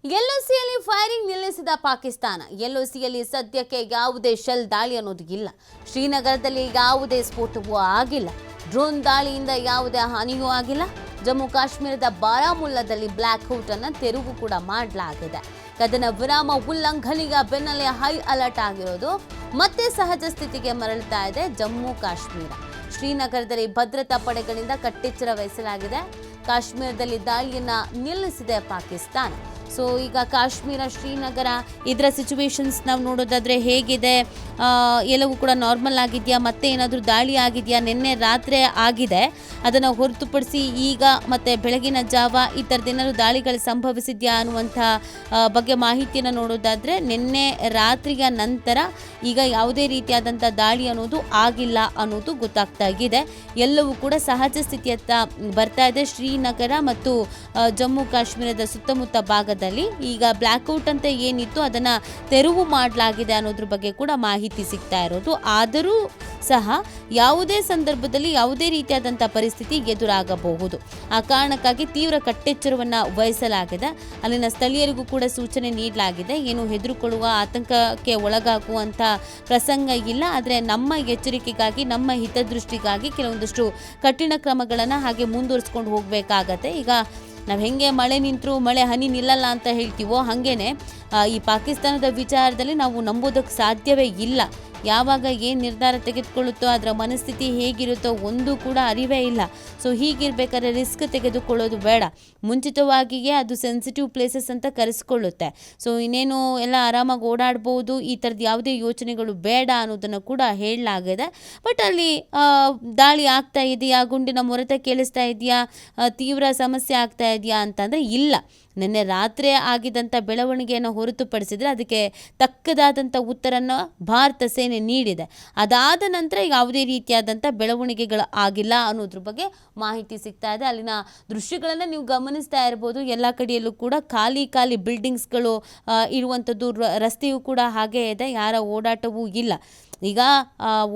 ಎಲ್ಒಸಿಯಲ್ಲಿ firing ನಿಲ್ಲಿಸಿದ ಪಾಕಿಸ್ತಾನ. ಎಲ್ಒಸಿಯಲ್ಲಿ ಸದ್ಯಕ್ಕೆ ಯಾವುದೇ ಶೆಲ್ ದಾಳಿ ಅನ್ನೋದು ಇಲ್ಲ. ಶ್ರೀನಗರದಲ್ಲಿ ಯಾವುದೇ ಸ್ಫೋಟವೂ ಆಗಿಲ್ಲ. ಡ್ರೋನ್ ದಾಳಿಯಿಂದ ಯಾವುದೇ ಹಾನಿಯೂ ಆಗಿಲ್ಲ. ಜಮ್ಮು ಕಾಶ್ಮೀರದ ಬಾರಾಮುಲ್ಲಾದಲ್ಲಿ ಬ್ಲ್ಯಾಕ್ ಔಟ್ ಅನ್ನು ತೆರವು ಕೂಡ ಮಾಡಲಾಗಿದೆ. ಕದನ ವಿರಾಮ ಉಲ್ಲಂಘನೆಯ ಬೆನ್ನಲ್ಲೇ ಹೈ ಅಲರ್ಟ್ ಆಗಿರೋದು. ಮತ್ತೆ ಸಹಜ ಸ್ಥಿತಿಗೆ ಮರಳುತ್ತಾ ಇದೆ ಜಮ್ಮು ಕಾಶ್ಮೀರ. ಶ್ರೀನಗರದಲ್ಲಿ ಭದ್ರತಾ ಪಡೆಗಳಿಂದ ಕಟ್ಟೆಚ್ಚರ ವಹಿಸಲಾಗಿದೆ. ಕಾಶ್ಮೀರದಲ್ಲಿ ದಾಳಿಯನ್ನ ನಿಲ್ಲಿಸಿದೆ ಪಾಕಿಸ್ತಾನ. ಸೊ ಈಗ ಕಾಶ್ಮೀರ ಶ್ರೀನಗರ ಇದರ ಸಿಚುವೇಶನ್ಸ್ ನಾವು ನೋಡೋದಾದರೆ ಹೇಗಿದೆ, ಎಲ್ಲವೂ ಕೂಡ ನಾರ್ಮಲ್ ಆಗಿದೆಯಾ, ಮತ್ತೆ ಏನಾದರೂ ದಾಳಿ ಆಗಿದೆಯಾ, ನಿನ್ನೆ ರಾತ್ರಿ ಆಗಿದೆ, ಅದನ್ನು ಹೊರತುಪಡಿಸಿ ಈಗ ಮತ್ತು ಬೆಳಗಿನ ಜಾವ ಈ ಥರದ್ದೇನಾದ್ರು ದಾಳಿಗಳು ಸಂಭವಿಸಿದೆಯಾ ಅನ್ನುವಂಥ ಬಗ್ಗೆ ಮಾಹಿತಿಯನ್ನು ನೋಡೋದಾದರೆ ನಿನ್ನೆ ರಾತ್ರಿಯ ನಂತರ ಈಗ ಯಾವುದೇ ರೀತಿಯಾದಂಥ ದಾಳಿ ಅನ್ನೋದು ಆಗಿಲ್ಲ ಅನ್ನೋದು ಗೊತ್ತಾಗ್ತಾ ಇದೆ. ಎಲ್ಲವೂ ಕೂಡ ಸಹಜ ಸ್ಥಿತಿಯತ್ತ ಬರ್ತಾ ಇದೆ. ಶ್ರೀನಗರ ಮತ್ತು ಜಮ್ಮು ಕಾಶ್ಮೀರದ ಸುತ್ತಮುತ್ತ ಭಾಗದಲ್ಲಿ ಈಗ ಬ್ಲ್ಯಾಕ್ಔಟ್ ಅಂತ ಏನಿತ್ತು ಅದನ್ನು ತೆರವು ಮಾಡಲಾಗಿದೆ ಅನ್ನೋದ್ರ ಬಗ್ಗೆ ಕೂಡ ಮಾಹಿತಿ ಸಿಗ್ತಾ ಇರೋದು. ಆದರೂ ಸಹ ಯಾವುದೇ ಸಂದರ್ಭದಲ್ಲಿ ಯಾವುದೇ ರೀತಿಯಾದಂಥ ಪರಿಸ್ಥಿತಿ ಎದುರಾಗಬಹುದು. ಆ ಕಾರಣಕ್ಕಾಗಿ ತೀವ್ರ ಕಟ್ಟೆಚ್ಚರವನ್ನು ವಹಿಸಲಾಗಿದೆ. ಅಲ್ಲಿನ ಸ್ಥಳೀಯರಿಗೂ ಕೂಡ ಸೂಚನೆ ನೀಡಲಾಗಿದೆ. ಏನು ಹೆದರುಕೊಳ್ಳುವ, ಆತಂಕಕ್ಕೆ ಒಳಗಾಗುವಂಥ ಪ್ರಸಂಗ ಇಲ್ಲ. ಆದರೆ ನಮ್ಮ ಎಚ್ಚರಿಕೆಗಾಗಿ, ನಮ್ಮ ಹಿತದೃಷ್ಟಿಗಾಗಿ ಕೆಲವೊಂದಷ್ಟು ಕಠಿಣ ಕ್ರಮಗಳನ್ನು ಹಾಗೆ ಮುಂದುವರಿಸ್ಕೊಂಡು ಹೋಗಬೇಕಾಗತ್ತೆ. ಈಗ ನಾವು ಹೆಂಗೆ ಮಳೆ ನಿಂತರೂ ಮಳೆ ಹನಿ ನಿಲ್ಲಲ್ಲ ಅಂತ ಹೇಳ್ತೀವೋ ಹಾಗೇನೆ ಈ ಪಾಕಿಸ್ತಾನದ ವಿಚಾರದಲ್ಲಿ ನಾವು ನಂಬೋದಕ್ಕೆ ಸಾಧ್ಯವೇ ಇಲ್ಲ. ಯಾವಾಗ ಏನು ನಿರ್ಧಾರ ತೆಗೆದುಕೊಳ್ಳುತ್ತೋ ಅದರ ಮನಸ್ಥಿತಿ ಹೇಗಿರುತ್ತೋ ಒಂದು ಕೂಡ ಅರಿವೇ ಇಲ್ಲ. ಸೊ ಹೀಗಿರ್ಬೇಕಾದ್ರೆ ರಿಸ್ಕ್ ತೆಗೆದುಕೊಳ್ಳೋದು ಬೇಡ. ಮುಂಚಿತವಾಗಿಯೇ ಅದು ಸೆನ್ಸಿಟಿವ್ ಪ್ಲೇಸಸ್ ಅಂತ ಕರೆಸ್ಕೊಳ್ಳುತ್ತೆ. ಸೊ ಇನ್ನೇನು ಎಲ್ಲ ಆರಾಮಾಗಿ ಓಡಾಡ್ಬೋದು, ಈ ಥರದ್ದು ಯಾವುದೇ ಯೋಚನೆಗಳು ಬೇಡ ಅನ್ನೋದನ್ನು ಕೂಡ ಹೇಳಲಾಗಿದೆ. ಬಟ್ ಅಲ್ಲಿ ದಾಳಿ ಆಗ್ತಾ ಇದೆಯಾ, ಗುಂಡಿನ ಮೊರೆತ ಕೇಳಿಸ್ತಾ ಇದೆಯಾ, ತೀವ್ರ ಸಮಸ್ಯೆ ಆಗ್ತಾ ಇದೆಯಾ ಅಂತಂದರೆ ಇಲ್ಲ. ನಿನ್ನೆ ರಾತ್ರಿ ಆಗಿದ್ದಂಥ ಬೆಳವಣಿಗೆಯನ್ನು ಹೊರತುಪಡಿಸಿದರೆ ಅದಕ್ಕೆ ತಕ್ಕದಾದಂಥ ಉತ್ತರನ್ನು ಭಾರತ ಸೇನೆ ನೀಡಿದೆ. ಅದಾದ ನಂತರ ಯಾವುದೇ ರೀತಿಯಾದಂಥ ಬೆಳವಣಿಗೆಗಳು ಆಗಿಲ್ಲ ಅನ್ನೋದ್ರ ಬಗ್ಗೆ ಮಾಹಿತಿ ಸಿಗ್ತಾ ಇದೆ. ಅಲ್ಲಿನ ದೃಶ್ಯಗಳನ್ನು ನೀವು ಗಮನಿಸ್ತಾ ಇರ್ಬೋದು. ಎಲ್ಲ ಕಡೆಯಲ್ಲೂ ಕೂಡ ಖಾಲಿ ಬಿಲ್ಡಿಂಗ್ಸ್ಗಳು ಇರುವಂಥದ್ದು, ರಸ್ತೆಯೂ ಕೂಡ ಹಾಗೇ ಇದೆ, ಯಾರ ಓಡಾಟವೂ ಇಲ್ಲ. ಈಗ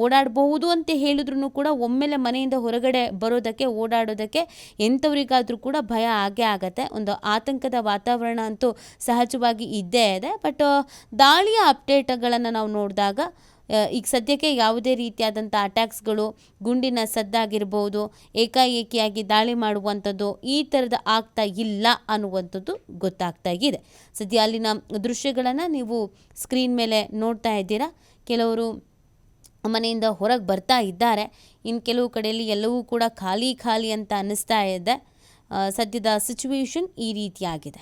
ಓಡಾಡಬಹುದು ಅಂತ ಹೇಳಿದ್ರು ಕೂಡ ಒಮ್ಮೆಲೆ ಮನೆಯಿಂದ ಹೊರಗಡೆ ಬರೋದಕ್ಕೆ, ಓಡಾಡೋದಕ್ಕೆ ಎಂಥವ್ರಿಗಾದರೂ ಕೂಡ ಭಯ ಆಗೇ ಆಗತ್ತೆ. ಒಂದು ಆತಂಕದ ವಾತಾವರಣ ಅಂತೂ ಸಹಜವಾಗಿ ಇದ್ದೇ ಇದೆ. ಬಟ್ ದಾಳಿಯ ಅಪ್ಡೇಟ್ಗಳನ್ನು ನಾವು ನೋಡಿದಾಗ ಈಗ ಸದ್ಯಕ್ಕೆ ಯಾವುದೇ ರೀತಿಯಾದಂಥ ಅಟ್ಯಾಕ್ಸ್ಗಳು, ಗುಂಡಿನ ಸದ್ದಾಗಿರ್ಬೋದು, ಏಕಾಏಕಿಯಾಗಿ ದಾಳಿ ಮಾಡುವಂಥದ್ದು ಈ ಥರದ ಆಗ್ತಾ ಇಲ್ಲ ಅನ್ನುವಂಥದ್ದು ಗೊತ್ತಾಗ್ತಾ ಇದೆ. ಸದ್ಯ ಅಲ್ಲಿನ ದೃಶ್ಯಗಳನ್ನು ನೀವು ಸ್ಕ್ರೀನ್ ಮೇಲೆ ನೋಡ್ತಾ ಇದ್ದೀರಾ. ಕೆಲವರು ಮನೆಯಿಂದ ಹೊರಗೆ ಬರ್ತಾ ಇದ್ದಾರೆ. ಇನ್ನು ಕೆಲವು ಕಡೆಯಲ್ಲಿ ಎಲ್ಲವೂ ಕೂಡ ಖಾಲಿ ಅಂತ ಅನ್ನಿಸ್ತಾ ಇದೆ. ಸದ್ಯದ ಸಿಚುವೇಶನ್ ಈ ರೀತಿಯಾಗಿದೆ.